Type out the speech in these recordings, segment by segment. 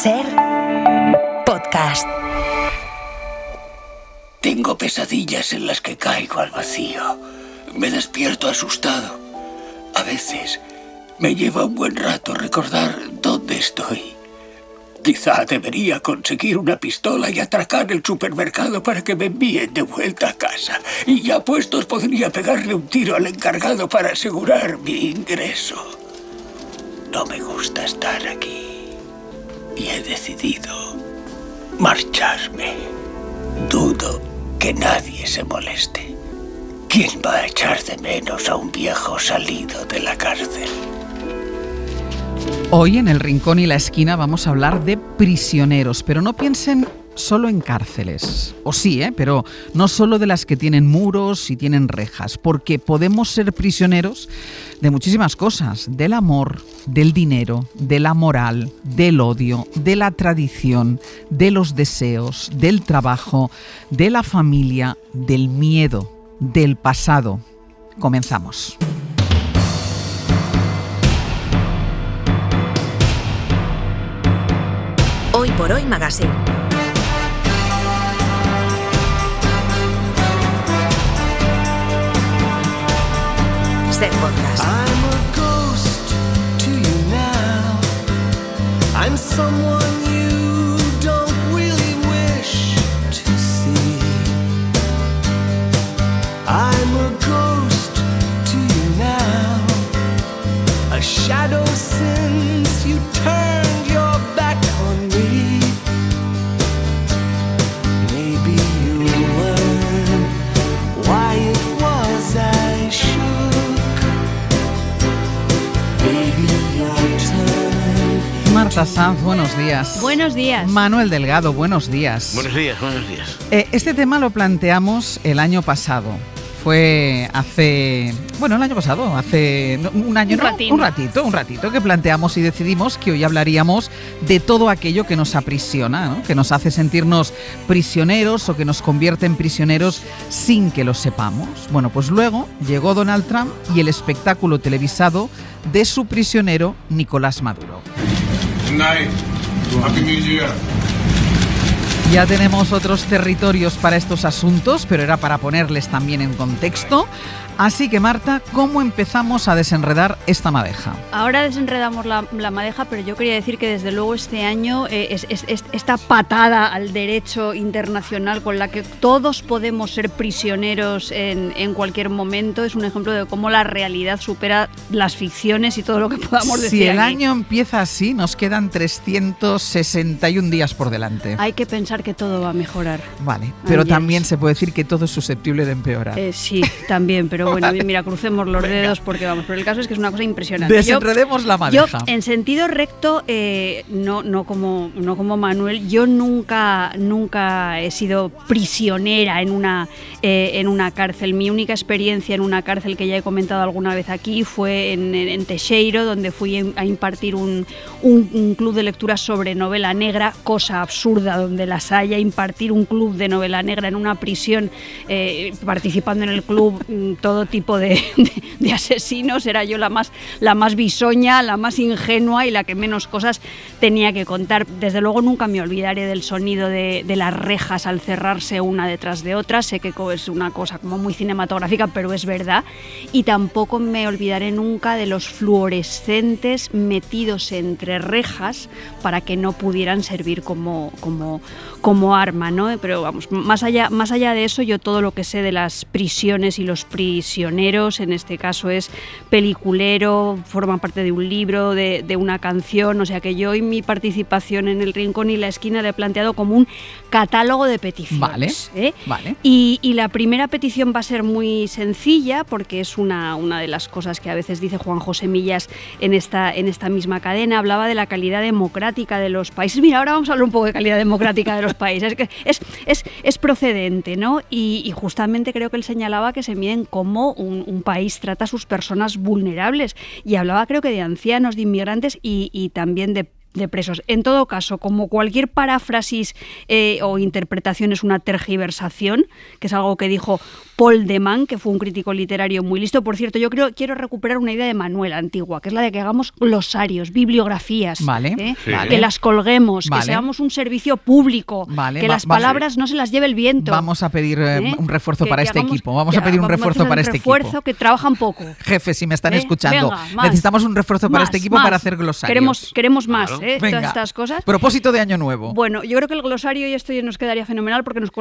Ser podcast. Tengo pesadillas en las que caigo al vacío. Me despierto asustado. A veces me lleva un buen rato recordar dónde estoy. Quizá debería conseguir una pistola y atracar el supermercado para que me envíen de vuelta a casa. Y ya puestos podría pegarle un tiro al encargado para asegurar mi ingreso. No me gusta estar aquí. Y he decidido marcharme. Dudo que nadie se moleste. ¿Quién va a echar de menos a un viejo salido de la cárcel? Hoy en El Rincón y la Esquina vamos a hablar de prisioneros, pero no piensen solo en cárceles. O sí, pero no solo de las que tienen muros y tienen rejas, porque podemos ser prisioneros de muchísimas cosas, del amor, del dinero, de la moral, del odio, de la tradición, de los deseos, del trabajo, de la familia, del miedo, del pasado. Comenzamos. Hoy por Hoy Magazine. Ser podcast. I'm a ghost to you now. I'm someone you don't really wish to see. I'm a ghost to you now. A shadow since you turned your back on me. Maybe you'll learn why it was I shook. Baby, your turn. Marta Sanz, buenos días. Buenos días. Manuel Delgado, buenos días. Buenos días, buenos días. Este tema lo planteamos el año pasado. Fue hace un año, Un un ratito que planteamos y decidimos que hoy hablaríamos de todo aquello que nos aprisiona, ¿no? Que nos hace sentirnos prisioneros o que nos convierte en prisioneros sin que lo sepamos. Bueno, pues luego llegó Donald Trump y el espectáculo televisado de su prisionero Nicolás Maduro. Good night. Happy New Year. Ya tenemos otros territorios para estos asuntos, pero era para ponerles también en contexto. Así que, Marta, ¿cómo empezamos a desenredar esta madeja? Ahora desenredamos la madeja, pero yo quería decir que desde luego este año esta patada al derecho internacional con la que todos podemos ser prisioneros en cualquier momento es un ejemplo de cómo la realidad supera las ficciones y todo lo que podamos decir. Si el aquí. año empieza así, nos quedan 361 días por delante. Hay que pensar que todo va a mejorar. Vale, pero Yes. también se puede decir que todo es susceptible de empeorar. Sí, también, pero bueno, Vale. mira, crucemos los dedos porque vamos, pero el caso es que es una cosa impresionante. Desenredemos la Yo, madeja. en sentido recto, no como Manuel, yo nunca he sido prisionera en una cárcel. Mi única experiencia en una cárcel, que ya he comentado alguna vez aquí, fue en Teixeiro, donde fui a impartir un club de lectura sobre novela negra, cosa absurda donde las haya, impartir un club de novela negra en una prisión, participando en el club todo tipo de asesinos. Era yo la más bisoña, la más ingenua y la que menos cosas tenía que contar. Desde luego nunca me olvidaré del sonido de las rejas al cerrarse una detrás de otra. Sé que es una cosa como muy cinematográfica, pero es verdad. Y tampoco me olvidaré nunca de los fluorescentes metidos entre rejas para que no pudieran servir como arma, ¿no? Pero vamos, más allá de eso, yo todo lo que sé de las prisiones y los prisioneros, en este caso es peliculero, forma parte de un libro, de una canción, o sea que yo y mi participación en El Rincón y la Esquina le he planteado como un catálogo de peticiones. Vale. Y la primera petición va a ser muy sencilla porque es una de las cosas que a veces dice Juan José Millas en esta misma cadena. Hablaba de la calidad democrática de los países. Mira, ahora vamos a hablar un poco de calidad democrática de los países, que es procedente, ¿no? Y justamente creo que él señalaba que se miden cómo un país trata a sus personas vulnerables y hablaba, creo que de ancianos, de inmigrantes y también de de presos. En todo caso, como cualquier paráfrasis o interpretación es una tergiversación, que es algo que dijo Paul de Man, que fue un crítico literario muy listo. Por cierto, yo quiero recuperar una idea de Manuel antigua, que es la de que hagamos glosarios, bibliografías, Vale. Sí. que las colguemos, Vale. que seamos un servicio público, Vale, que las palabras no se las lleve el viento. Vamos a pedir un refuerzo para este equipo. Vamos que a pedir un refuerzo para este equipo. refuerzo, que trabajan poco. Jefe, si me están escuchando, Venga, más. necesitamos un refuerzo para este equipo Más. para hacer glosarios. Queremos más, Claro. todas Venga. estas cosas. Propósito de año nuevo. Bueno, yo creo que el glosario, y esto ya nos quedaría fenomenal porque nos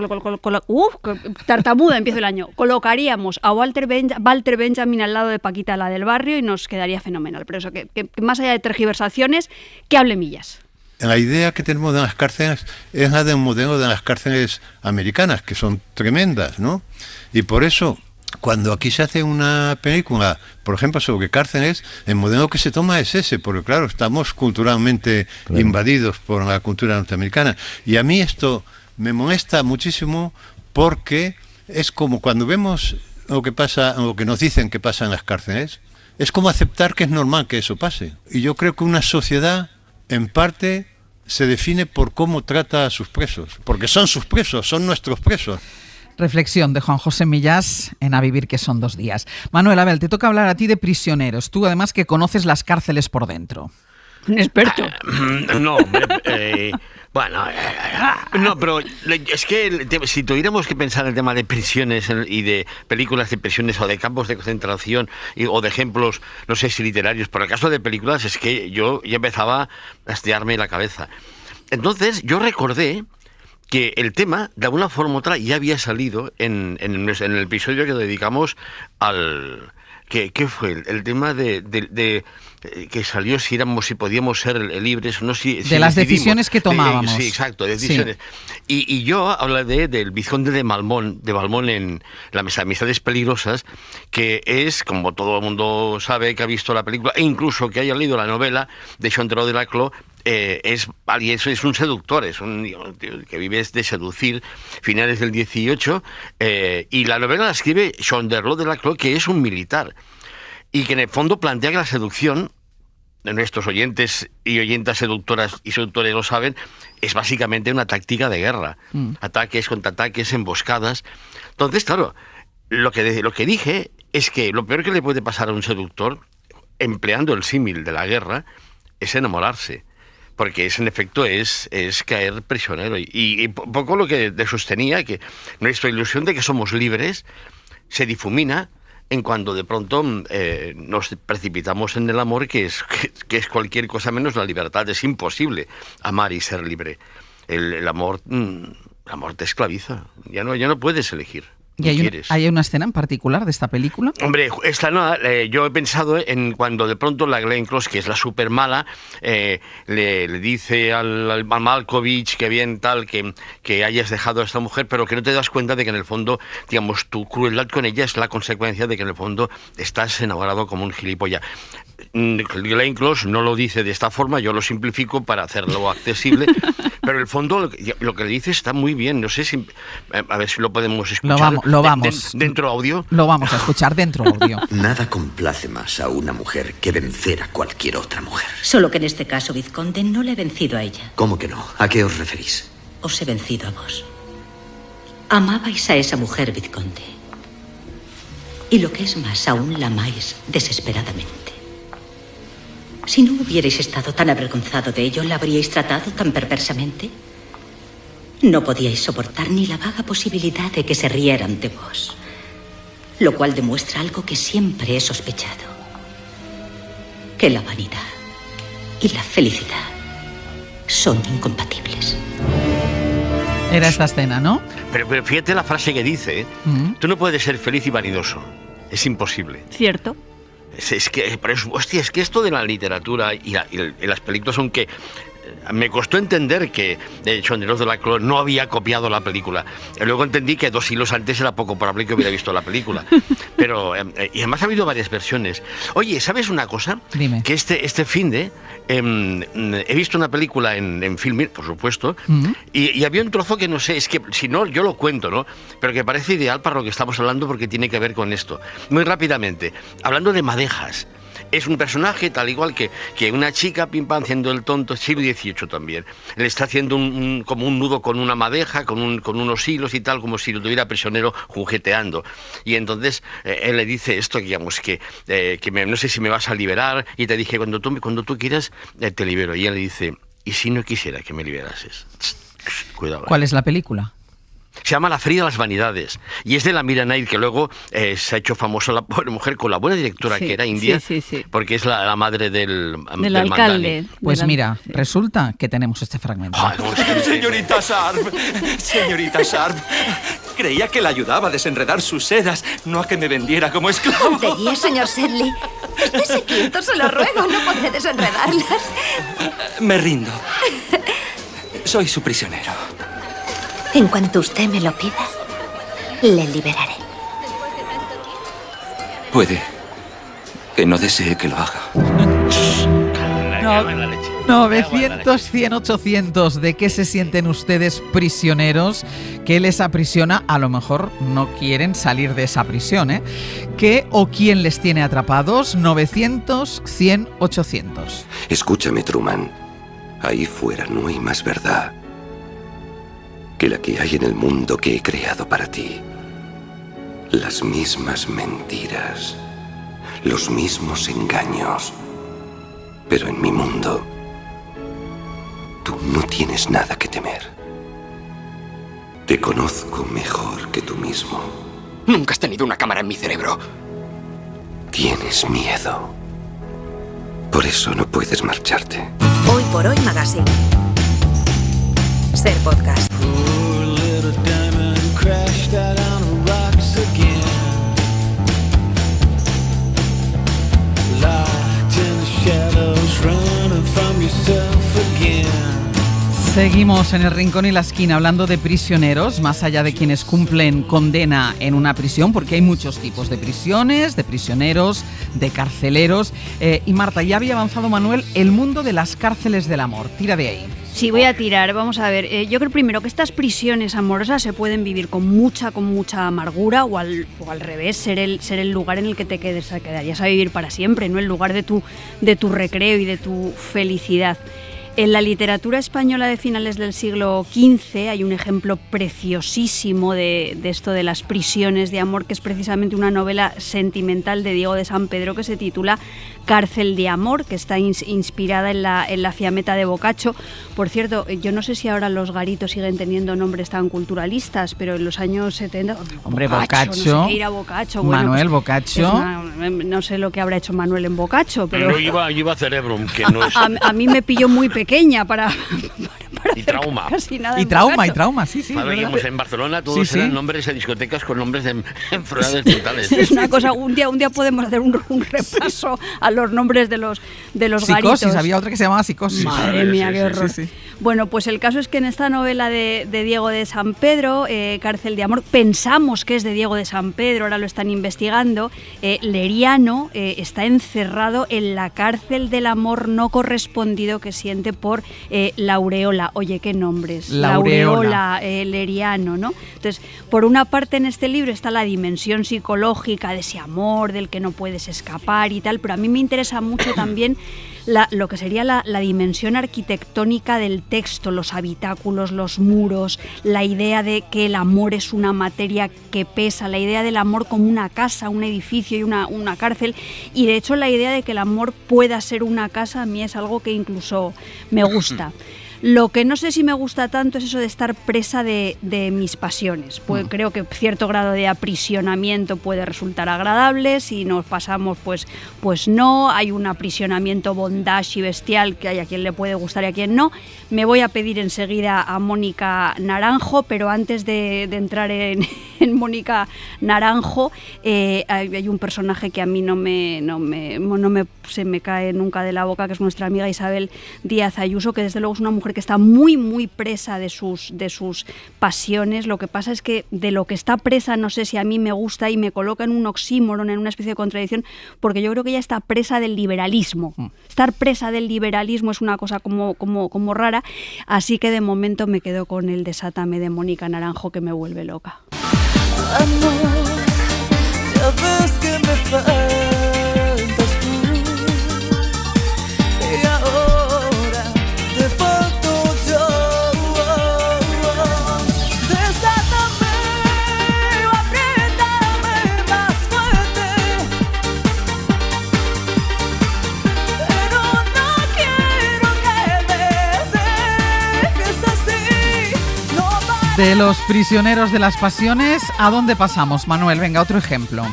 tartamuda empiezo el año. Colocaríamos a Walter Benjamin al lado de Paquita, la del barrio, y nos quedaría fenomenal. Pero eso, que más allá de tergiversaciones, que hable millas. La idea que tenemos de las cárceles es la del modelo de las cárceles americanas, que son tremendas, ¿no? Y por eso, cuando aquí se hace una película, por ejemplo, sobre cárceles, el modelo que se toma es ese, porque claro, estamos culturalmente invadidos por la cultura norteamericana. Y a mí esto me molesta muchísimo porque es como cuando vemos lo que pasa, lo que nos dicen que pasa en las cárceles, es como aceptar que es normal que eso pase. Y yo creo que una sociedad, en parte, se define por cómo trata a sus presos, porque son sus presos, son nuestros presos. Reflexión de Juan José Millás en A vivir que son 2 días. Manuel Abel, te toca hablar a ti de prisioneros. Tú además que conoces las cárceles por dentro. Un experto. No, hombre, bueno, no, pero es que si tuviéramos que pensar en el tema de prisiones y de películas de prisiones o de campos de concentración o de ejemplos, no sé si literarios, pero el caso de películas es que yo ya empezaba a estallarme la cabeza. Entonces yo recordé que el tema, de alguna forma u otra, ya había salido en el episodio que dedicamos al... ¿Qué fue? El tema de que salió si podíamos ser libres, no si de las decidimos. decisiones que tomábamos. Sí, exacto, decisiones. Sí. Y yo hablé del vizconde de Balmón en Las amistades peligrosas, que es, como todo el mundo sabe, que ha visto la película, e incluso que haya leído la novela de Chanterot de Laclos, es un seductor, es un tío que vive de seducir, finales del 18, y la novela la escribe Chanterot de Laclos, que es un militar, y que en el fondo plantea que la seducción, nuestros oyentes y oyentas seductoras y seductores lo saben, es básicamente una táctica de guerra, ataques, contraataques, emboscadas. Entonces, claro, lo que dije es que lo peor que le puede pasar a un seductor, empleando el símil de la guerra, es enamorarse. Porque en efecto es caer prisionero. Y poco lo que sostenía, que nuestra ilusión de que somos libres se difumina en cuando de pronto nos precipitamos en el amor, que es cualquier cosa menos la libertad. Es imposible amar y ser libre. El amor te esclaviza. Ya no puedes elegir. ¿Y hay una escena en particular de esta película? Hombre, yo he pensado en cuando de pronto la Glenn Close, que es la super mala, le dice al Malkovich que bien tal, que hayas dejado a esta mujer, pero que no te das cuenta de que en el fondo, digamos, tu crueldad con ella es la consecuencia de que en el fondo estás enamorado como un gilipollas. Glenn Close no lo dice de esta forma, yo lo simplifico para hacerlo accesible, pero en el fondo lo que le dice está muy bien. No sé si, a ver si lo podemos escuchar. Lo vamos. ¿Dentro audio? Lo vamos a escuchar dentro audio. Nada complace más a una mujer que vencer a cualquier otra mujer. Solo que en este caso, vizconde, no le he vencido a ella. ¿Cómo que no? ¿A qué os referís? Os he vencido a vos. Amabais a esa mujer, vizconde. Y lo que es más, aún la amáis desesperadamente. Si no hubierais estado tan avergonzado de ello, ¿la habríais tratado tan perversamente? No podíais soportar ni la vaga posibilidad de que se rieran de vos. Lo cual demuestra algo que siempre he sospechado. Que la vanidad y la felicidad son incompatibles. Era esta escena, ¿no? Pero fíjate la frase que dice, tú no puedes ser feliz y vanidoso. Es imposible. Cierto. Es que esto de la literatura y las películas, aunque me costó entender que Chanterot de Laclos no había copiado la película. Luego entendí que 2 siglos antes era poco probable que hubiera visto la película. Pero, y además ha habido varias versiones. Oye, ¿sabes una cosa? Dime. Que este finde he visto una película en Filmin, por supuesto, y había un trozo que no sé, es que si no, yo lo cuento, ¿no? Pero que parece ideal para lo que estamos hablando porque tiene que ver con esto. Muy rápidamente, hablando de madejas. es un personaje tal igual que una chica, pim pam, haciendo el tonto, siglo XVIII también. Le está haciendo como un nudo con una madeja, con unos hilos y tal, como si lo tuviera prisionero jugueteando. Y entonces él le dice esto, digamos, que no sé si me vas a liberar, y te dije, cuando tú quieras, te libero. Y él le dice, ¿y si no quisiera que me liberases? Cuidado. ¿Cuál es la película? Se llama La Feria de las Vanidades y es de la Mira Nair, que luego se ha hecho famosa la pobre mujer con la buena directora que era india, porque es la madre del alcalde. Pues mira, resulta que tenemos este fragmento. Señorita Sharp, creía que la ayudaba a desenredar sus sedas, no a que me vendiera como esclavo. Tontería, señor Sedley. Estése quieto, se lo ruego, no podré desenredarlas. Me rindo. Soy su prisionero. En cuanto usted me lo pida, le liberaré. Puede que no desee que lo haga. 900, 100, 800. ¿De qué se sienten ustedes prisioneros? ¿Qué les aprisiona? A lo mejor no quieren salir de esa prisión, ¿eh? ¿Qué o quién les tiene atrapados? 900, 100, 800. Escúchame, Truman. Ahí fuera no hay más verdad que la que hay en el mundo que he creado para ti. Las mismas mentiras, los mismos engaños. Pero en mi mundo, tú no tienes nada que temer. Te conozco mejor que tú mismo. Nunca has tenido una cámara en mi cerebro. Tienes miedo. Por eso no puedes marcharte. Hoy por Hoy Magazine. Ser podcast. Seguimos en el rincón y la esquina hablando de prisioneros, más allá de quienes cumplen condena en una prisión, porque hay muchos tipos de prisiones, de prisioneros, de carceleros. Y Marta, ya había avanzado Manuel el mundo de las cárceles del amor. Tira de ahí. Sí, voy a tirar. Vamos a ver. Yo creo primero que estas prisiones amorosas se pueden vivir con mucha amargura o al revés, ser el lugar en el que te quedarías a vivir para siempre, ¿no? El lugar de tu recreo y de tu felicidad. En la literatura española de finales del siglo XV hay un ejemplo preciosísimo de esto de las prisiones de amor, que es precisamente una novela sentimental de Diego de San Pedro que se titula Cárcel de amor, que está inspirada en la Fiametta de Boccaccio. Por cierto, yo no sé si ahora los garitos siguen teniendo nombres tan culturalistas, pero en los años 70... Hombre, Boccaccio, no sé qué ir a Boccaccio. Bueno, Manuel pues, Boccaccio... no sé lo que habrá hecho Manuel en Boccaccio, pero... No iba a Cerebrum, que no es... a mí me pilló muy pequeña para y trauma. Casi nada y trauma, sí. Digamos, en Barcelona todos eran nombres de discotecas con nombres de enfermedades mentales. Es una cosa, un día podemos hacer un repaso a los nombres de los Psicosis, garitos. había otra que se llamaba Psicosis. Madre mía, qué horror. Sí. Bueno, pues el caso es que en esta novela de Diego de San Pedro, Cárcel de amor, pensamos que es de Diego de San Pedro, ahora lo están investigando. Leriano está encerrado en la cárcel del amor no correspondido que siente por Laureola. Oye, qué nombres. Laureola, Leriano, ¿no? Entonces, por una parte en este libro está la dimensión psicológica de ese amor del que no puedes escapar y tal, pero a mí me interesa mucho también lo que sería la dimensión arquitectónica del texto, los habitáculos, los muros, la idea de que el amor es una materia que pesa, la idea del amor como una casa, un edificio y una cárcel, y de hecho la idea de que el amor pueda ser una casa a mí es algo que incluso me gusta. Lo que no sé si me gusta tanto es eso de estar presa de mis pasiones. Pues creo que cierto grado de aprisionamiento puede resultar agradable. Si nos pasamos, pues no. Hay un aprisionamiento bondage y bestial que hay a quien le puede gustar y a quien no. Me voy a pedir enseguida a Mónica Naranjo, pero antes de entrar en Mónica Naranjo, hay un personaje que a mí se me cae nunca de la boca, que es nuestra amiga Isabel Díaz Ayuso, que desde luego es una mujer que está muy, muy presa de sus pasiones. Lo que pasa es que de lo que está presa no sé si a mí me gusta y me coloca en un oxímoron, en una especie de contradicción, porque yo creo que ella está presa del liberalismo. Estar presa del liberalismo es una cosa como rara, así que de momento me quedo con el Desátame de Mónica Naranjo, que me vuelve loca. Amor, ya ves que me faltas tú. De los prisioneros de las pasiones, ¿a dónde pasamos, Manuel? Venga, otro ejemplo.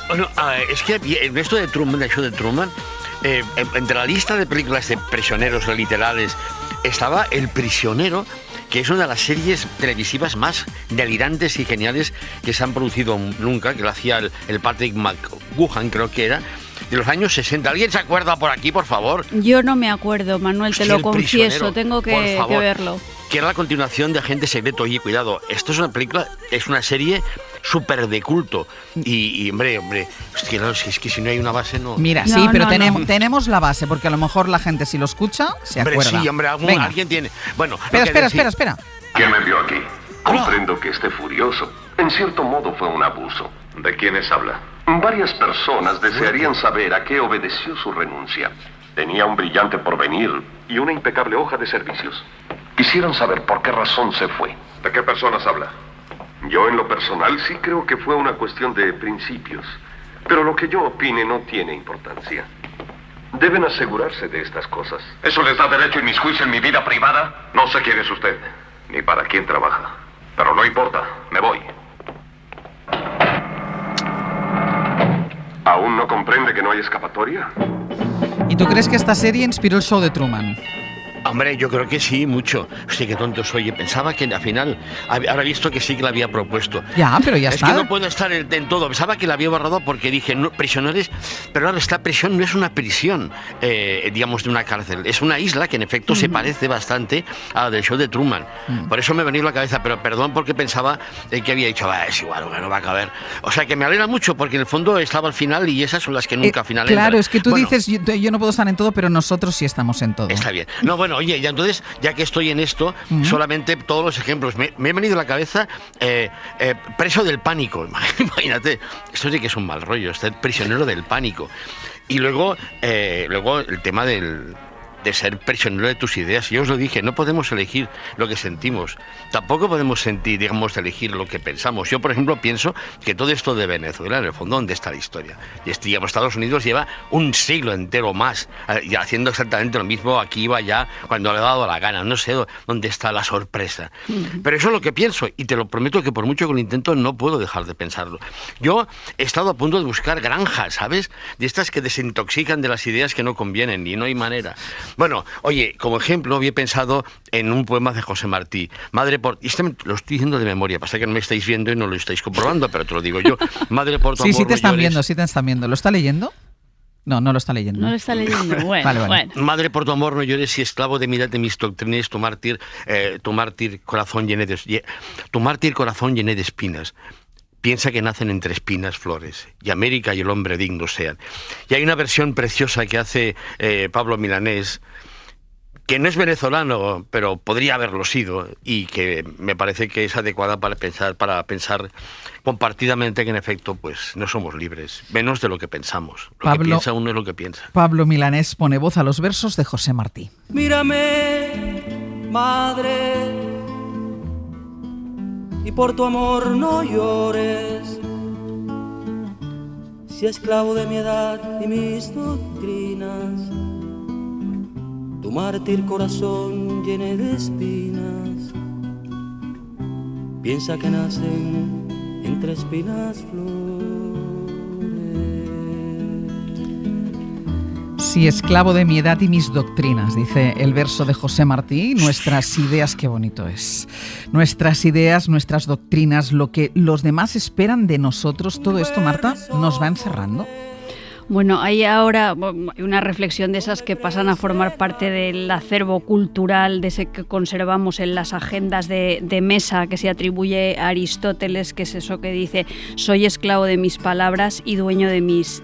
Bueno, es que en esto de Truman, el show de Truman, entre la lista de películas de prisioneros literales estaba El prisionero, que es una de las series televisivas más delirantes y geniales que se han producido nunca, que lo hacía el Patrick McGoohan, creo que era, de los años 60. ¿Alguien se acuerda por aquí, por favor? Yo no me acuerdo, Manuel, te lo confieso, tengo que verlo. Que era la continuación de Agente Secreto. Oye, cuidado, esto es una película, es una serie súper de culto. Y hombre, es que si no hay una base no... Mira, sí, pero tenemos la base, porque a lo mejor la gente si lo escucha se acuerda. Sí, hombre, alguien tiene... Bueno, espera. ¿Quién me envió aquí? Comprendo que esté furioso. En cierto modo fue un abuso. ¿De quiénes habla? Varias personas desearían saber a qué obedeció su renuncia. Tenía un brillante porvenir y una impecable hoja de servicios. Quisieran saber por qué razón se fue. ¿De qué personas habla? Yo en lo personal sí creo que fue una cuestión de principios. Pero lo que yo opine no tiene importancia. Deben asegurarse de estas cosas. ¿Eso les da derecho a inmiscuirse en mi vida privada? No sé quién es usted, ni para quién trabaja. Pero no importa, me voy. ¿Aún no comprende que no hay escapatoria? ¿Y tú crees que esta serie inspiró el show de Truman? Hombre, yo creo que sí, mucho. Hostia, qué tonto soy. Pensaba que al final, ahora he visto que sí que la había propuesto. Ya, pero ya está. Es que no puedo estar en todo. Pensaba que la había borrado porque dije, no, prisioneros, pero ahora esta prisión no es una prisión, digamos, de una cárcel. Es una isla que en efecto se parece bastante a la del show de Truman. Por eso me venía a la cabeza, pero perdón porque pensaba que había dicho, es igual, no va a caber. O sea, que me alegra mucho porque en el fondo estaba al final y esas son las que nunca al final entran. Claro, es que tú dices, yo no puedo estar en todo, pero nosotros sí estamos en todo. Está bien. No, bueno, oye, ya entonces, ya que estoy en esto, solamente todos los ejemplos. Me he venido a la cabeza Preso del pánico. Imagínate, esto sí que es un mal rollo, prisionero del pánico. Y luego el tema de ser prisionero de tus ideas. Yo os lo dije, no podemos elegir lo que sentimos. Tampoco podemos elegir lo que pensamos. Yo, por ejemplo, pienso que todo esto de Venezuela, en el fondo, ¿dónde está la historia? Y Estados Unidos lleva un siglo entero más haciendo exactamente lo mismo aquí o allá cuando le ha dado la gana. No sé dónde está la sorpresa. Pero eso es lo que pienso y te lo prometo que por mucho que lo intento no puedo dejar de pensarlo. Yo he estado a punto de buscar granjas, ¿sabes? De estas que desintoxican de las ideas que no convienen y no hay manera. Bueno, oye, como ejemplo había pensado en un poema de José Martí. Y lo estoy diciendo de memoria, pasa que no me estáis viendo y no lo estáis comprobando, pero te lo digo yo. Madre, por tu amor, sí te están viendo, sí te están viendo. ¿Lo está leyendo? No lo está leyendo. No lo está leyendo, bueno. Vale. Madre, por tu amor no llores y esclavo de mirad de mis doctrinas, tu mártir corazón llené de espinas. Piensa que nacen entre espinas flores, y América y el hombre dignos sean. Y hay una versión preciosa que hace Pablo Milanés, que no es venezolano, pero podría haberlo sido, y que me parece que es adecuada para pensar compartidamente que en efecto pues no somos libres, menos de lo que pensamos. Lo que piensa uno es lo que piensa. Pablo Milanés pone voz a los versos de José Martí. Mírame, madre, y por tu amor no llores. Si esclavo de mi edad y mis doctrinas, tu mártir corazón llene de espinas. Piensa que nacen entre espinas flores. Si esclavo de mi edad y mis doctrinas, dice el verso de José Martí. Nuestras ideas, qué bonito es. Nuestras ideas, nuestras doctrinas, lo que los demás esperan de nosotros, todo esto, Marta, nos va encerrando. Bueno, hay ahora una reflexión de esas que pasan a formar parte del acervo cultural, de ese que conservamos en las agendas de mesa que se atribuye a Aristóteles, que es eso que dice: soy esclavo de mis palabras y dueño de mis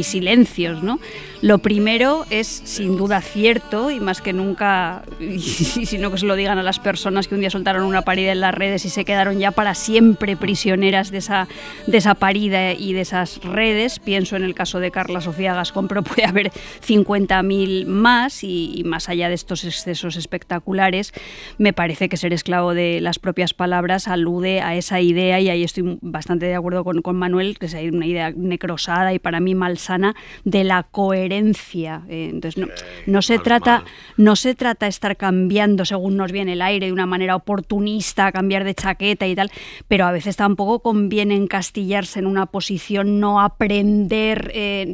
silencios, ¿no? Lo primero es sin duda cierto, y más que nunca, sino que se lo digan a las personas que un día soltaron una parida en las redes y se quedaron ya para siempre prisioneras de esa parida y de esas redes. Pienso en el caso de Carla Sofía Gascón, pero puede haber 50.000 más, y más allá de estos excesos espectaculares, me parece que ser esclavo de las propias palabras alude a esa idea, y ahí estoy bastante de acuerdo con Manuel, que es una idea necrosada y para mí malsana de la coherencia. Entonces no se trata de estar cambiando según nos viene el aire de una manera oportunista, cambiar de chaqueta y tal, pero a veces tampoco conviene encastillarse en una posición, no aprender,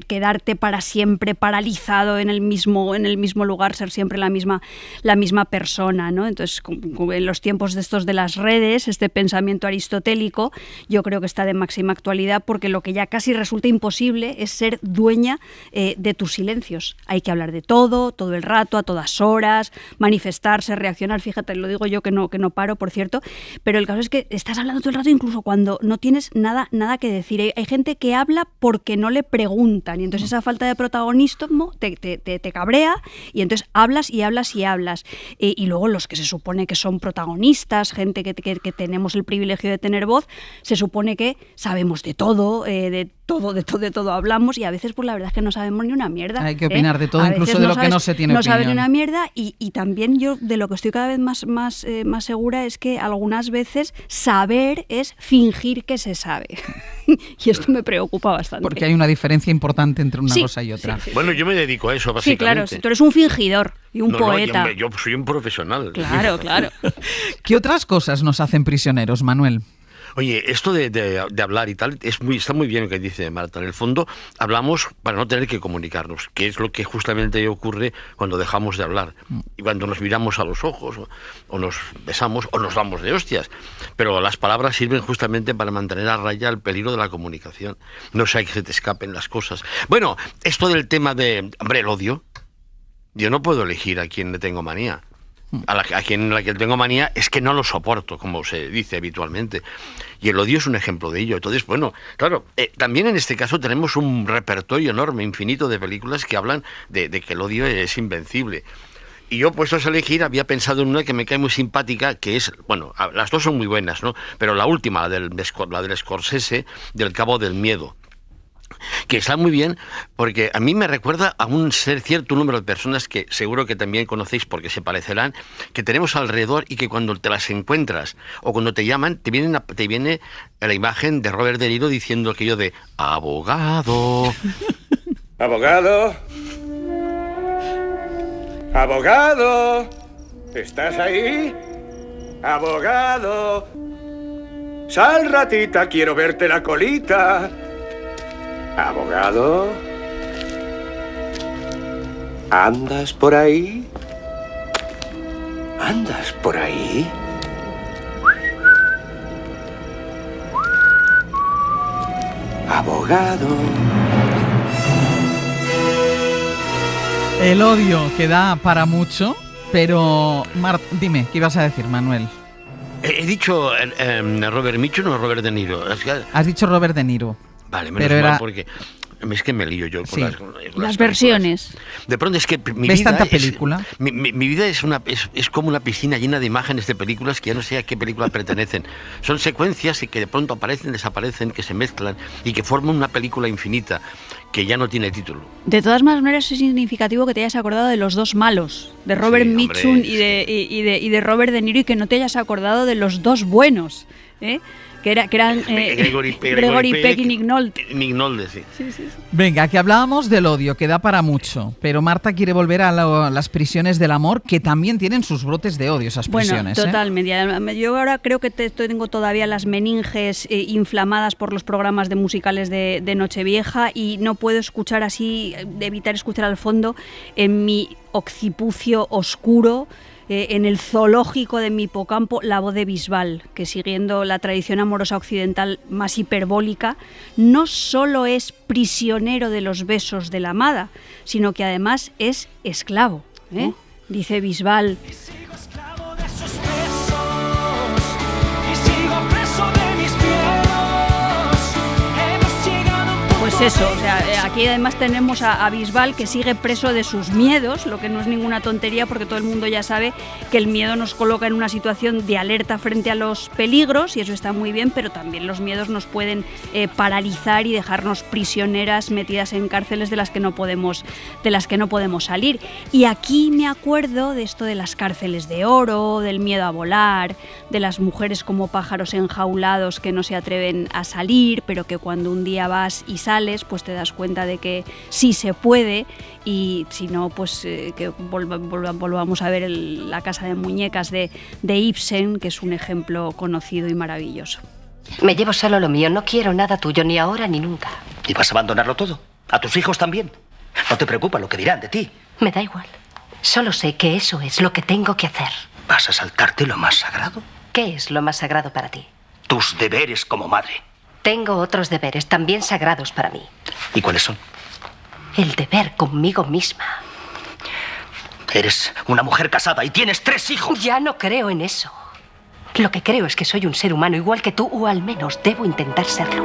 quedarte para siempre paralizado en el mismo lugar, ser siempre la misma persona, ¿no? Entonces, en los tiempos de estos de las redes, este pensamiento aristotélico, yo creo que está de máxima actualidad, porque lo que ya casi resulta imposible es ser dueña de tus silencios. Hay que hablar de todo el rato, a todas horas, manifestarse, reaccionar. Fíjate, lo digo yo que no paro, por cierto, pero el caso es que estás hablando todo el rato incluso cuando no tienes nada que decir. Hay gente que habla porque no le preguntan, y entonces esa falta de protagonismo te cabrea, y entonces hablas y hablas y hablas. Y luego los que se supone que son protagonistas, gente que tenemos el privilegio de tener voz, se supone que sabemos de todo, de todo hablamos, y a veces pues la verdad es que no sabemos ni una mierda. Hay que opinar de todo, incluso de lo que no se tiene opinión. No sabes ni una mierda, y también yo de lo que estoy cada vez más segura es que algunas veces saber es fingir que se sabe. Y esto me preocupa bastante. Porque hay una diferencia importante entre una cosa y otra. Sí. Bueno, yo me dedico a eso, básicamente. Sí, claro, tú eres un fingidor y un poeta. Yo soy un profesional. Claro. ¿Qué otras cosas nos hacen prisioneros, Manuel? Oye, esto de hablar y tal, está muy bien lo que dice Marta. En el fondo, hablamos para no tener que comunicarnos, que es lo que justamente ocurre cuando dejamos de hablar. Y cuando nos miramos a los ojos, o nos besamos, o nos damos de hostias. Pero las palabras sirven justamente para mantener a raya el peligro de la comunicación. No sea que se te escapen las cosas. Bueno, esto del tema de, el odio. Yo no puedo elegir a quién le tengo manía. A quien le tengo manía es que no lo soporto, como se dice habitualmente. Y el odio es un ejemplo de ello. Entonces, bueno, claro, también en este caso tenemos un repertorio enorme, infinito de películas que hablan de que el odio es invencible. Y yo, puestos a elegir, había pensado en una que me cae muy simpática, que es, bueno, las dos son muy buenas, ¿no? Pero la última, la del Scorsese, del Cabo del Miedo, que está muy bien, porque a mí me recuerda a un cierto número de personas que seguro que también conocéis porque se parecerán, que tenemos alrededor, y que cuando te las encuentras o cuando te llaman, te viene la imagen de Robert De Niro diciendo aquello de abogado. Abogado. Abogado. ¿Estás ahí? Abogado. Sal, ratita, quiero verte la colita. Abogado. ¿Andas por ahí? ¿Andas por ahí? Abogado. El odio que da para mucho, pero dime, ¿qué ibas a decir, Manuel? He dicho Robert Mitchum o Robert De Niro. Has dicho Robert De Niro. Vale, menos mal, porque es que me lío yo con las versiones. De pronto es que mi ¿ves vida tanta película? Mi vida es como una piscina llena de imágenes de películas que ya no sé a qué película pertenecen. Son secuencias que de pronto aparecen, desaparecen, que se mezclan y que forman una película infinita que ya no tiene título. De todas maneras, es significativo que te hayas acordado de los dos malos, de Robert Mitchum y de Robert De Niro, y que no te hayas acordado de los dos buenos, ¿eh? que eran Gregory Peck y Nick Nolte. Sí. Venga, que hablábamos del odio, que da para mucho, pero Marta quiere volver a las prisiones del amor, que también tienen sus brotes de odio, esas prisiones. Bueno, totalmente. Yo ahora creo que tengo todavía las meninges inflamadas por los programas de musicales de Nochevieja, y no puedo escuchar así, evitar escuchar al fondo, en mi occipucio oscuro, en el zoológico de mi hipocampo, la voz de Bisbal, que siguiendo la tradición amorosa occidental más hiperbólica, no solo es prisionero de los besos de la amada, sino que además es esclavo, ¿eh? Dice Bisbal: pues eso, o sea, aquí además tenemos a Bisbal, que sigue preso de sus miedos, lo que no es ninguna tontería porque todo el mundo ya sabe que el miedo nos coloca en una situación de alerta frente a los peligros y eso está muy bien, pero también los miedos nos pueden paralizar y dejarnos prisioneras metidas en cárceles de las que no podemos salir. Y aquí me acuerdo de esto de las cárceles de oro, del miedo a volar, de las mujeres como pájaros enjaulados que no se atreven a salir, pero que cuando un día vas y sales, pues te das cuenta de que sí se puede, y si no, pues que volvamos a ver La casa de muñecas de Ibsen, que es un ejemplo conocido y maravilloso. Me llevo solo lo mío, no quiero nada tuyo, ni ahora ni nunca. ¿Y vas a abandonarlo todo? ¿A tus hijos también? ¿No te preocupa lo que dirán de ti? Me da igual. Solo sé que eso es lo que tengo que hacer. ¿Vas a saltarte lo más sagrado? ¿Qué es lo más sagrado para ti? Tus deberes como madre. Tengo otros deberes también sagrados para mí. ¿Y cuáles son? El deber conmigo misma. Eres una mujer casada y tienes 3 hijos. Ya no creo en eso. Lo que creo es que soy un ser humano igual que tú, o al menos debo intentar serlo.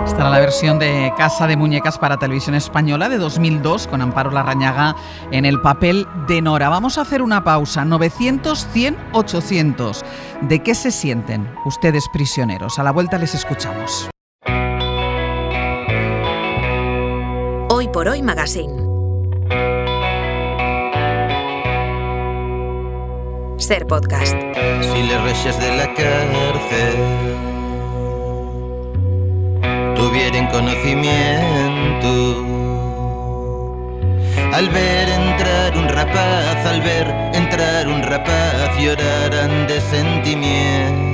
Esta era la versión de Casa de Muñecas para Televisión Española de 2002 con Amparo Larrañaga en el papel de Nora. Vamos a hacer una pausa. 900, 100, 800. ¿De qué se sienten ustedes prisioneros? A la vuelta les escuchamos. Hoy por Hoy Magazine. Ser podcast. Si les reixes de la cárcel tuvieran conocimiento, al ver entrar un rapaz llorarán de sentimiento.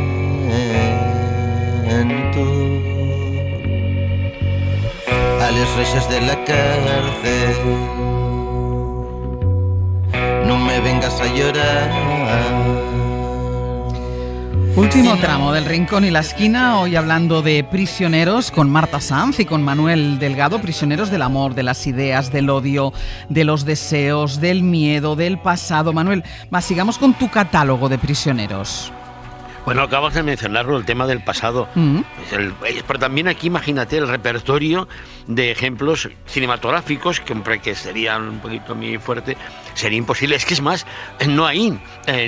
A les reixes de la cárcel no me vengas a llorar. Último tramo del Rincón y la Esquina, hoy hablando de prisioneros con Marta Sanz y con Manuel Delgado, prisioneros del amor, de las ideas, del odio, de los deseos, del miedo, del pasado. Manuel, sigamos con tu catálogo de prisioneros. Bueno, acabas de mencionarlo, el tema del pasado. Pero también aquí imagínate el repertorio de ejemplos cinematográficos, que serían un poquito muy fuerte, sería imposible. Es que es más, no hay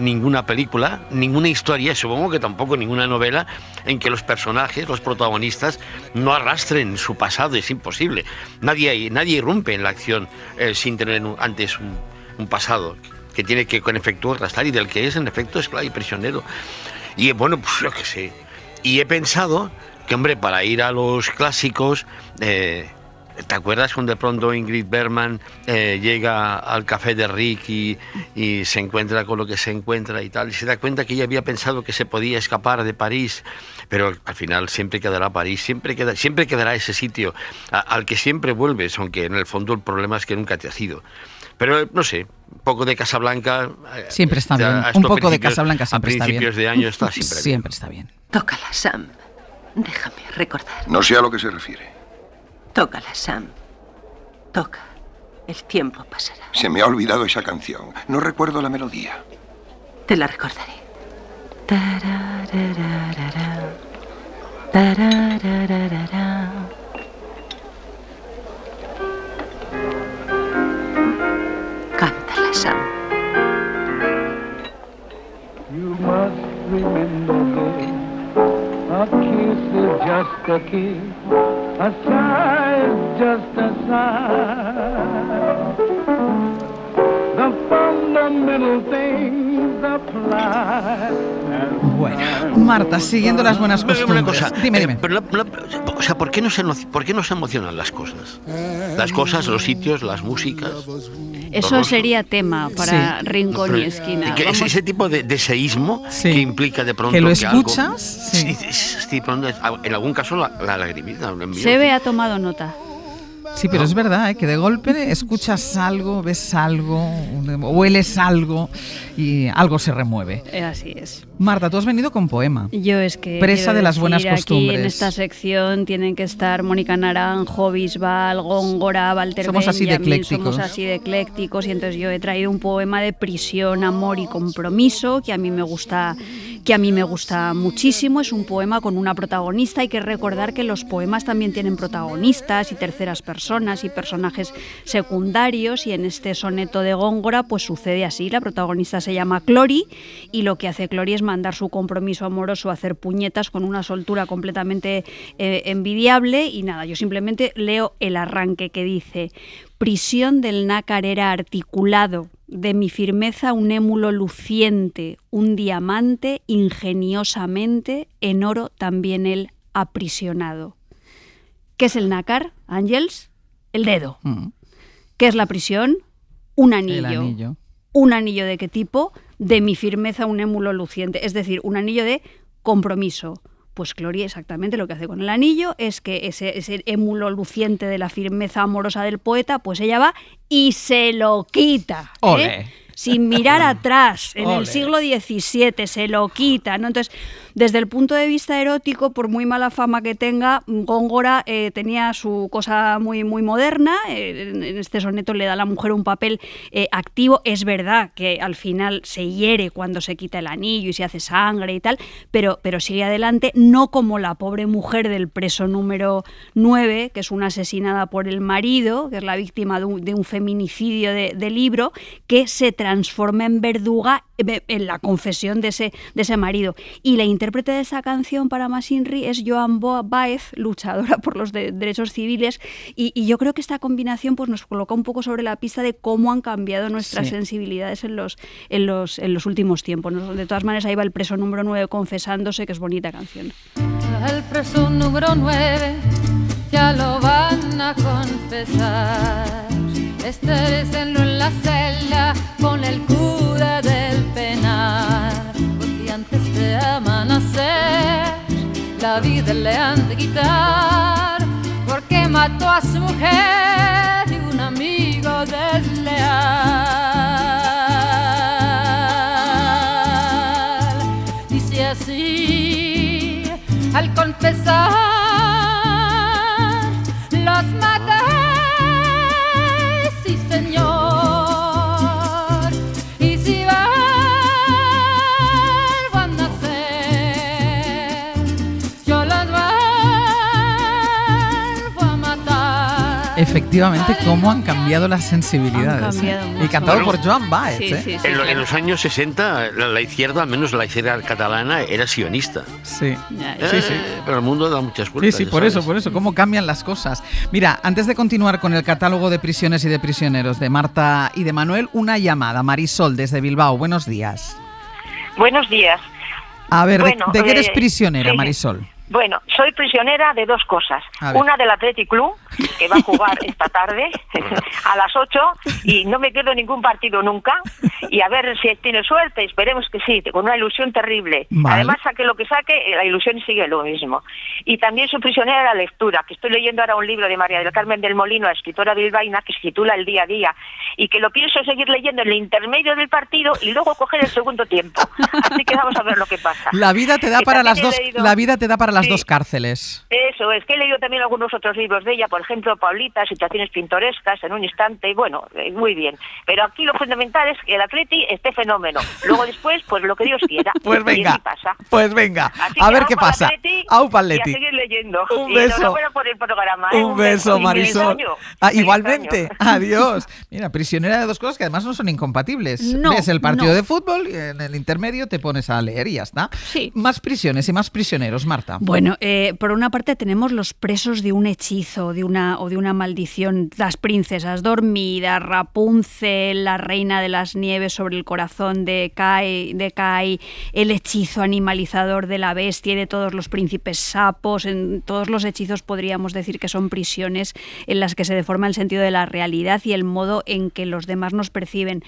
ninguna película, ninguna historia, supongo que tampoco ninguna novela, en que los personajes, los protagonistas, no arrastren su pasado. Es imposible. Nadie irrumpe en la acción sin tener antes un pasado que tiene que con efecto arrastrar y del que es en efecto esclavo y prisionero. Y bueno, pues yo qué sé. Y he pensado que, hombre, para ir a los clásicos, ¿te acuerdas cuando de pronto Ingrid Bergman llega al café de Rick y se encuentra con lo que se encuentra y tal? Y se da cuenta que ella había pensado que se podía escapar de París, pero al final siempre quedará París, siempre quedará ese sitio al que siempre vuelves, aunque en el fondo el problema es que nunca te has ido. Pero no sé, un poco de Casablanca siempre está bien. Un poco de Casablanca siempre está bien. A principios de año está siempre bien. Siempre está bien. Tócala, Sam. Déjame recordar. No sé a lo que se refiere. Tócala, Sam. Toca. El tiempo pasará. Se me ha olvidado esa canción. No recuerdo la melodía. Te la recordaré. Tararararara. Tararararara. Cántala, Sam. You must remember this. A kiss is just a kiss. A sigh is just a sigh. The fundamental things apply. Bueno, Marta, siguiendo las buenas costumbres. Una cosa, dime. Pero o sea, ¿por qué no se emocionan las cosas? Las cosas, los sitios, las músicas. Eso sería tema para Rincón y Esquina. Ese tipo de seísmo que implica de pronto que lo que escuchas. Algo, sí, en algún caso la lagrimita. Sebe ha tomado nota. Sí, pero es verdad, que de golpe escuchas algo, ves algo, hueles algo y algo se remueve. Así es. Marta, tú has venido con poema. Yo es que presa de las buenas costumbres. Aquí en esta sección tienen que estar Mónica Naranjo, Bisbal, Góngora, Walter Somos así de eclécticos. Somos así de eclécticos y entonces yo he traído un poema de prisión, amor y compromiso que a mí me gusta que a mí me gusta muchísimo. Es un poema con una protagonista. Hay que recordar que los poemas también tienen protagonistas y terceras personas y personajes secundarios, y en este soneto de Góngora pues sucede así. La protagonista se llama Clori y lo que hace Clori es mandar su compromiso amoroso a hacer puñetas con una soltura completamente envidiable. Y nada, yo simplemente leo el arranque que dice: prisión del nácar era articulado, de mi firmeza un émulo luciente, un diamante ingeniosamente en oro también él aprisionado. ¿Qué es el nácar, Ángels? El dedo. ¿Qué es la prisión? Un anillo. El anillo. ¿Un anillo de qué tipo? De mi firmeza un émulo luciente, es decir, un anillo de compromiso. Pues Clori exactamente lo que hace con el anillo es que ese émulo luciente de la firmeza amorosa del poeta, pues ella va y se lo quita. ¡Ole! Sin mirar atrás, en ¡Ole! el siglo XVII, se lo quita, ¿no? Entonces, desde el punto de vista erótico, por muy mala fama que tenga, Góngora tenía su cosa muy, muy moderna. En este soneto le da a la mujer un papel activo. Es verdad que al final se hiere cuando se quita el anillo y se hace sangre y tal, pero sigue adelante, no como la pobre mujer del preso número 9, que es una asesinada por el marido, que es la víctima de un feminicidio de Libro, que se transforma en verduga en la confesión de ese marido. Y la intérprete de esa canción para Masinri es Joan Baez, luchadora por los derechos civiles, y yo creo que esta combinación pues nos coloca un poco sobre la pista de cómo han cambiado nuestras sensibilidades en los últimos tiempos, ¿no? De todas maneras, ahí va el preso número 9 confesándose, que es bonita canción. El preso número 9 ya lo van a confesar. Estéresenlo en la celda con el cura del penal, porque antes de amanecer la vida le han de quitar, porque mató a su mujer y un amigo desleal. Dice así, al confesar los maté, sí señor, y si vuelvo a nacer, yo los vuelvo a matar. Efectivamente, cómo han cambiado las sensibilidades. Han cambiado mucho. Y cantado por Joan Baez. Sí, sí, sí, En los años 60, la izquierda, al menos la izquierda catalana, era sionista. Sí. Sí. Pero el mundo da muchas vueltas. Sí, por eso, cómo cambian las cosas. Mira, antes de continuar con el catálogo de prisiones y de prisioneros de Marta y de Manuel, una llamada. Marisol, desde Bilbao. Buenos días. Buenos días. A ver, Bueno, ¿de qué eres prisionera, sí. Marisol? Bueno, soy prisionera de dos cosas. A ver. Una del Athletic Club, que va a jugar esta tarde a las 8, y no me pierdo ningún partido nunca. Y a ver si tiene suerte, esperemos que sí, con una ilusión terrible. Vale. Además, saque lo que saque, la ilusión sigue lo mismo. Y también soy prisionera de la lectura, que estoy leyendo ahora un libro de María del Carmen del Molino, la escritora bilbaína, que se titula El día a día, y que lo pienso seguir leyendo en el intermedio del partido y luego coger el segundo tiempo. Así que vamos a ver lo que pasa. La vida te da Que para las también dos. he leído- La vida te da para las Sí. dos cárceles. Eso, es que he leído también algunos otros libros de ella, por ejemplo, Paulita, Situaciones pintorescas, En un instante, y bueno, muy bien. Pero aquí lo fundamental es que el Atleti esté fenómeno. Luego después, pues lo que Dios quiera. Pues Y venga, así pasa. pues venga, Así a que ver au qué pa'l pasa. Atleti Au pa'l y a Atleti. seguir leyendo. Un Y beso. enhorabuena por el programa. Un beso, y Marisol. feliz año. Igualmente, adiós. Mira, prisionera de dos cosas que además no son incompatibles. No, Ves el partido no. de fútbol y en el intermedio te pones a leer y ya está. Sí. Más prisiones y más prisioneros, Marta. Bueno, por una parte tenemos los presos de un hechizo de una maldición, las princesas dormidas, Rapunzel, la reina de las nieves sobre el corazón de Kai, el hechizo animalizador de la bestia y de todos los príncipes sapos. En todos los hechizos podríamos decir que son prisiones en las que se deforma el sentido de la realidad y el modo en que los demás nos perciben.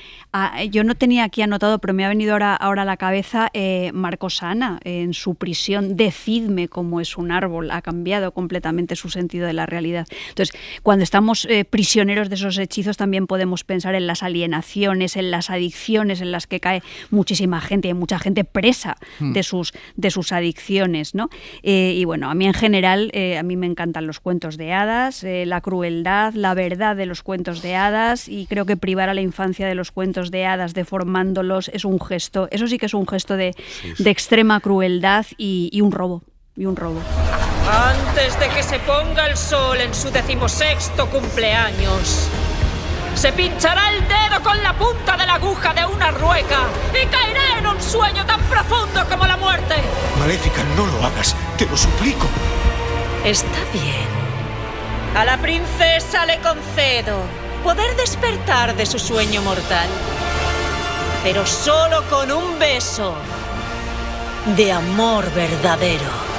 Yo no tenía aquí anotado, pero me ha venido ahora a la cabeza Marcos Ana en su prisión. Decidme cómo es un árbol, ha cambiado completamente su sentido de la realidad. Entonces, cuando estamos prisioneros de esos hechizos, también podemos pensar en las alienaciones, en las adicciones en las que cae muchísima gente, hay mucha gente presa de sus adicciones, ¿no? Y bueno, a mí en general, a mí me encantan los cuentos de hadas, la crueldad, la verdad de los cuentos de hadas, y creo que privar a la infancia de los cuentos de hadas, deformándolos, es un gesto, eso sí que es un gesto de extrema crueldad y un robo. Antes de que se ponga el sol en su 16º cumpleaños, se pinchará el dedo con la punta de la aguja de una rueca y caerá en un sueño tan profundo como la muerte. Maléfica, no lo hagas, te lo suplico. Está bien. A la princesa le concedo poder despertar de su sueño mortal, pero solo con un beso de amor verdadero.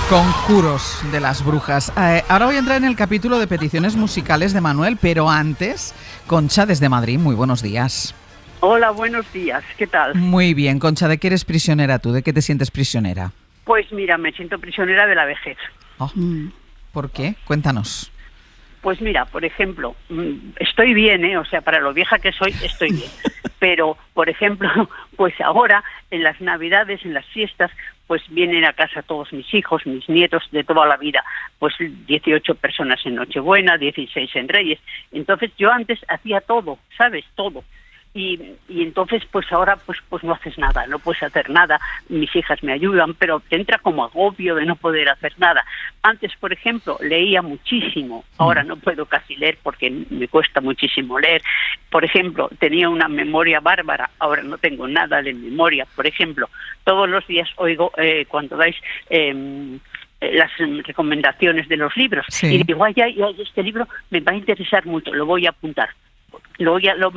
Conjuros de las brujas. Ahora voy a entrar en el capítulo de peticiones musicales de Manuel, pero antes, Concha desde Madrid, muy buenos días. Hola, buenos días, ¿qué tal? Muy bien, Concha, ¿de qué eres prisionera tú? ¿De qué te sientes prisionera? Pues mira, me siento prisionera de la vejez. Oh, ¿por qué? Cuéntanos. Pues mira, por ejemplo, estoy bien, o sea, para lo vieja que soy, estoy bien. Pero, por ejemplo, pues ahora, en las Navidades, en las fiestas, pues vienen a casa todos mis hijos, mis nietos de toda la vida, pues 18 personas en Nochebuena, 16 en Reyes. Entonces yo antes hacía todo, ¿sabes? Todo. Y entonces pues ahora pues no haces nada, no puedes hacer nada, mis hijas me ayudan, pero te entra como agobio de no poder hacer nada. Antes, por ejemplo, leía muchísimo, ahora no puedo casi leer porque me cuesta muchísimo leer. Por ejemplo, tenía una memoria bárbara, ahora no tengo nada de memoria. Por ejemplo, todos los días oigo cuando dais las recomendaciones de los libros, y digo, ay, este libro me va a interesar mucho, lo voy a apuntar. Me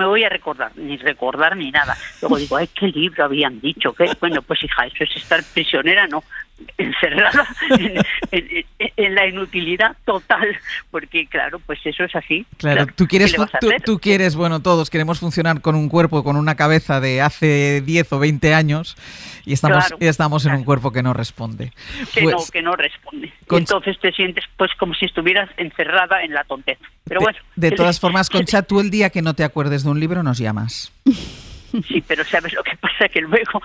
voy a recordar, ni recordar ni nada. Luego digo, ay, ¿qué libro habían dicho? ¿Qué? Bueno, pues hija, eso es estar prisionera, no, encerrada en la inutilidad total, porque claro, pues eso es así. Claro, tú quieres, bueno, todos queremos funcionar con un cuerpo, con una cabeza de hace 10 o 20 años y estamos en un cuerpo que no responde. Que no responde. Entonces te sientes pues como si estuvieras encerrada en la tonteza. Pero bueno. De todas formas, Concha, tú el día que no te acuerdes de un libro nos llamas. Sí, pero ¿sabes lo que pasa? Que luego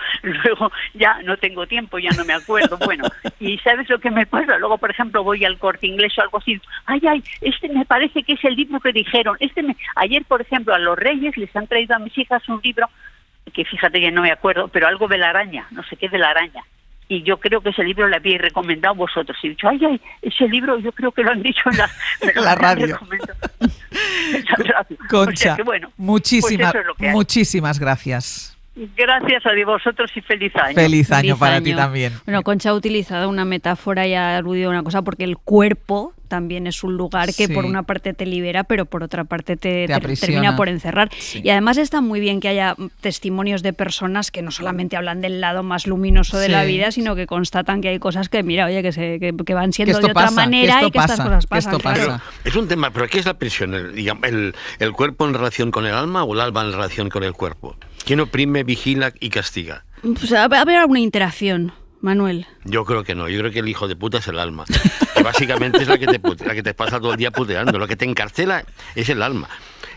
ya no tengo tiempo, ya no me acuerdo. Bueno, y ¿sabes lo que me pasa? Luego, por ejemplo, voy al Corte Inglés o algo así. Ay, este me parece que es el libro que dijeron. Ayer, por ejemplo, a los Reyes les han traído a mis hijas un libro que fíjate que no me acuerdo, pero algo de la araña, no sé qué de la araña. Y yo creo que ese libro le habíais recomendado vosotros. Y he dicho, ay, ese libro yo creo que lo han dicho en la radio. Concha, o sea que, bueno, muchísimas gracias. Gracias a vosotros y feliz año. Feliz año para ti también. Bueno, Concha ha utilizado una metáfora y ha aludido a una cosa, porque el cuerpo también es un lugar que por una parte te libera, pero por otra parte te termina por encerrar. Sí. Y además está muy bien que haya testimonios de personas que no solamente hablan del lado más luminoso de la vida, sino que constatan que hay cosas que, mira, oye, que van siendo de otra manera y que estas cosas pasan. Claro. Es un tema, pero ¿qué es la prisión? ¿El cuerpo en relación con el alma o el alma en relación con el cuerpo? ¿Quién oprime, vigila y castiga? Pues a ver alguna interacción, Manuel. Yo creo que no, yo creo que el hijo de puta es el alma, que básicamente es la que te pasa todo el día puteando. Lo que te encarcela es el alma.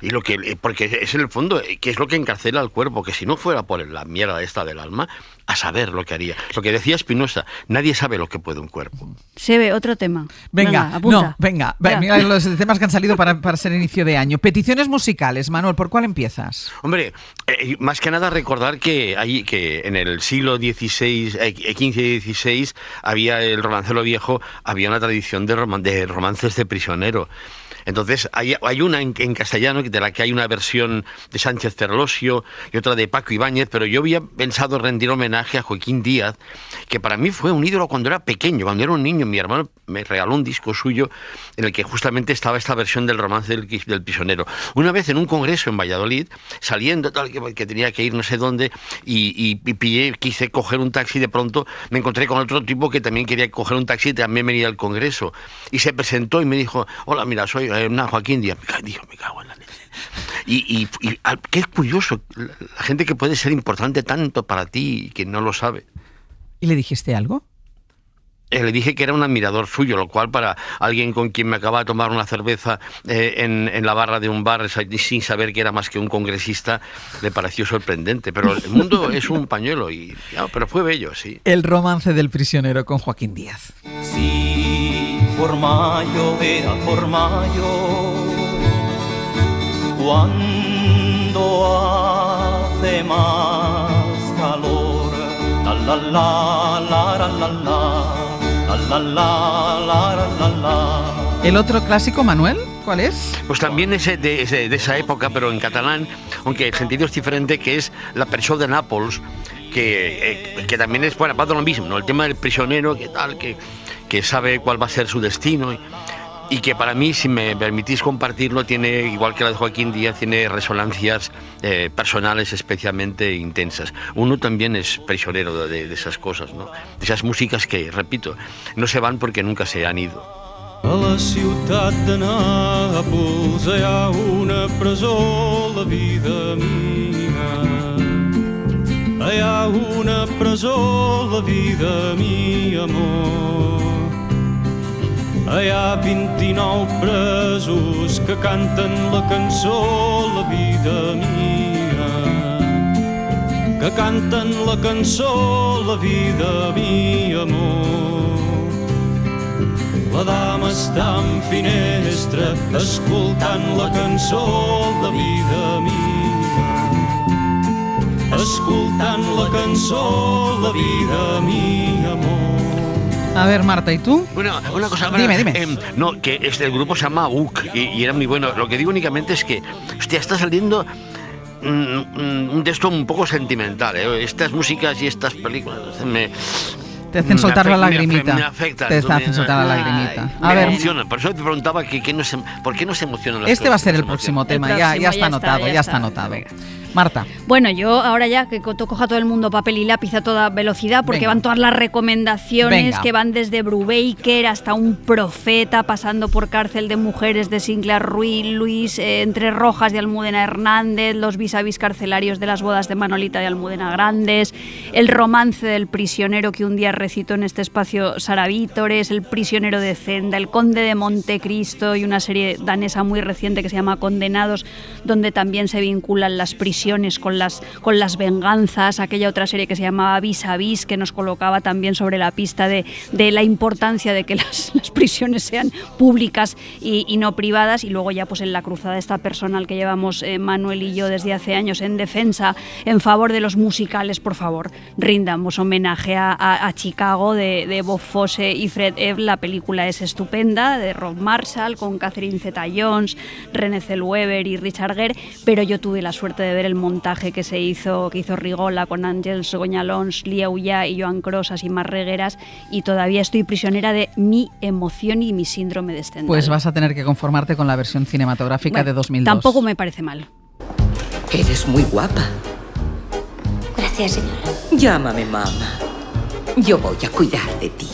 Y porque es en el fondo, que es lo que encarcela al cuerpo, que si no fuera por la mierda esta del alma, a saber lo que haría. Lo que decía Spinoza, nadie sabe lo que puede un cuerpo. Se ve otro tema. Venga, mira los temas que han salido para ser inicio de año. Peticiones musicales, Manuel, ¿por cuál empiezas? Hombre, más que nada recordar que en el siglo XV y XVI había el romancero viejo, había una tradición de romances de prisionero. Entonces hay una en castellano de la que hay una versión de Sánchez Cerlosio y otra de Paco Ibáñez, pero yo había pensado rendir homenaje a Joaquín Díaz, que para mí fue un ídolo cuando era pequeño, cuando era un niño. Mi hermano me regaló un disco suyo en el que justamente estaba esta versión del romance del prisionero. Una vez en un congreso en Valladolid, saliendo tal que tenía que ir no sé dónde, y quise coger un taxi, de pronto me encontré con otro tipo que también quería coger un taxi y también venía al congreso. Y se presentó y me dijo, hola, mira, soy Joaquín Díaz. Dijo, me cago en la leche. Y qué curioso, la gente que puede ser importante tanto para ti y que no lo sabe. ¿Y le dijiste algo? le dije que era un admirador suyo, lo cual para alguien con quien me acaba de tomar una cerveza en la barra de un bar sin saber que era más que un congresista, le pareció sorprendente. Pero el mundo es un pañuelo, pero fue bello, sí. El romance del prisionero con Joaquín Díaz. Sí, por mayo era por mayo, cuando hace más calor, la la la la la la la. La, la, la, la, la. ¿El otro clásico, Manuel? ¿Cuál es? Pues también es de esa época, pero en catalán, aunque el sentido es diferente, que es La presó de Nàpols, que también es, bueno, para lo mismo, ¿no? El tema del prisionero, que sabe cuál va a ser su destino y que para mí, si me permitís compartirlo, tiene, igual que la de Joaquín Díaz, tiene resonancias personales especialmente intensas. Uno también es prisionero de esas cosas, ¿no? De esas músicas que, repito, no se van porque nunca se han ido. A la ciutat de Nàpols hi ha una presó, la vida mia. Hi ha una presó, la vida mia, amor. Hi ha 29 presos que canten la cançó, la vida mia. Que canten la cançó, la vida mia, amor. La dama està en finestra escoltant la cançó, la vida mia. Escoltant la cançó, la vida mia, amor. A ver, Marta, ¿y tú? Bueno, una cosa... Dime. No, que el grupo se llama UC y era muy bueno. Lo que digo únicamente es que, hostia, está saliendo un texto un poco sentimental, ¿eh? Estas músicas y estas películas te hacen soltar la lagrimita. Me afectan. Te hacen soltar la lagrimita. Me emociona. Por eso te preguntaba por qué no se emocionan las Este va a ser el próximo tema. Ya está anotado. Marta. Bueno, yo ahora ya que coja todo el mundo papel y lápiz a toda velocidad, porque van todas las recomendaciones que van desde Brubaker hasta Un profeta, pasando por Cárcel de mujeres de Sinclair Ruiz, Entre rojas de Almudena Hernández, Los vis a vis carcelarios de las bodas de Manolita de Almudena Grandes, El romance del prisionero que un día recitó en este espacio Sara Vítores, El prisionero de Zenda, El conde de Montecristo y una serie danesa muy reciente que se llama Condenados, donde también se vinculan las prisiones con las venganzas, aquella otra serie que se llamaba Vis a Vis, que nos colocaba también sobre la pista de la importancia de que las prisiones sean públicas y no privadas, y luego ya pues en la cruzada esta personal que llevamos Manuel y yo desde hace años en defensa, en favor de los musicales. Por favor, rindamos homenaje a Chicago de Bob Fosse y Fred Ebb. La película es estupenda, de Rob Marshall, con Catherine Zeta-Jones, René Zellweger y Richard Gere, pero yo tuve la suerte de ver el montaje que hizo Rigola con Àngels Goñalons, Lia Ullà y Joan Crosas y Mar Regueras, y todavía estoy prisionera de mi emoción y mi síndrome de Stendhal. Pues vas a tener que conformarte con la versión cinematográfica de 2002. Tampoco me parece mal. Eres muy guapa. Gracias, señora. Llámame mamá. Yo voy a cuidar de ti.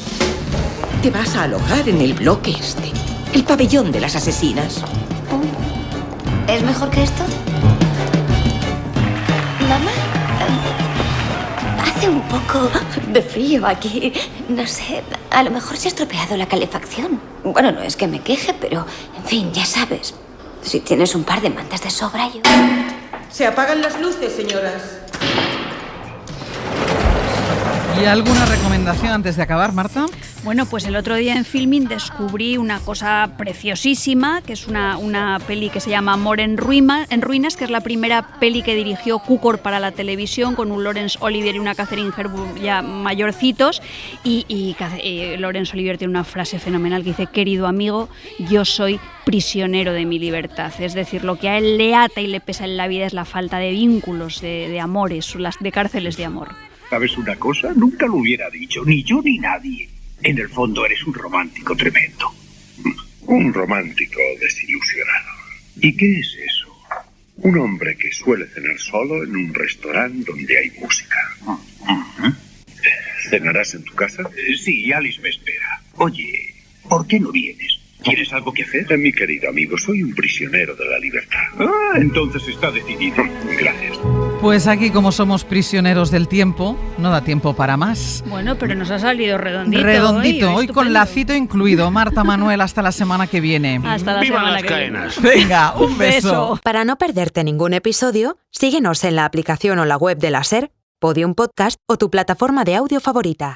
Te vas a alojar en el bloque este, el pabellón de las asesinas. ¿Es mejor que esto? Mamá, hace un poco de frío aquí. No sé, a lo mejor se ha estropeado la calefacción. Bueno, no es que me queje, pero, en fin, ya sabes. Si tienes un par de mantas de sobra, yo... Se apagan las luces, señoras. ¿Y alguna recomendación antes de acabar, Marta? Bueno, pues el otro día en Filmin descubrí una cosa preciosísima, que es una peli que se llama Amor en Ruinas, que es la primera peli que dirigió Cukor para la televisión, con un Laurence Olivier y una Catherine Hepburn ya mayorcitos, y Laurence Olivier tiene una frase fenomenal que dice: querido amigo, yo soy prisionero de mi libertad. Es decir, lo que a él le ata y le pesa en la vida es la falta de vínculos, de amores, de cárceles de amor. ¿Sabes una cosa? Nunca lo hubiera dicho, ni yo ni nadie. En el fondo eres un romántico tremendo. Un romántico desilusionado. ¿Y qué es eso? Un hombre que suele cenar solo en un restaurante donde hay música. ¿Cenarás en tu casa? Sí, Alice me espera. Oye, ¿por qué no vienes? ¿Tienes algo que hacer? Mi querido amigo, soy un prisionero de la libertad. Ah, entonces está decidido. Gracias. Pues aquí, como somos prisioneros del tiempo, no da tiempo para más. Bueno, pero nos ha salido redondito. Redondito, hoy con estupendo. lacito incluido. Marta, Manuel, hasta la semana que viene. Hasta la ¡Viva semana las que caenas! viene. Venga, un beso. Para no perderte ningún episodio, síguenos en la aplicación o la web de la SER, Podium Podcast o tu plataforma de audio favorita.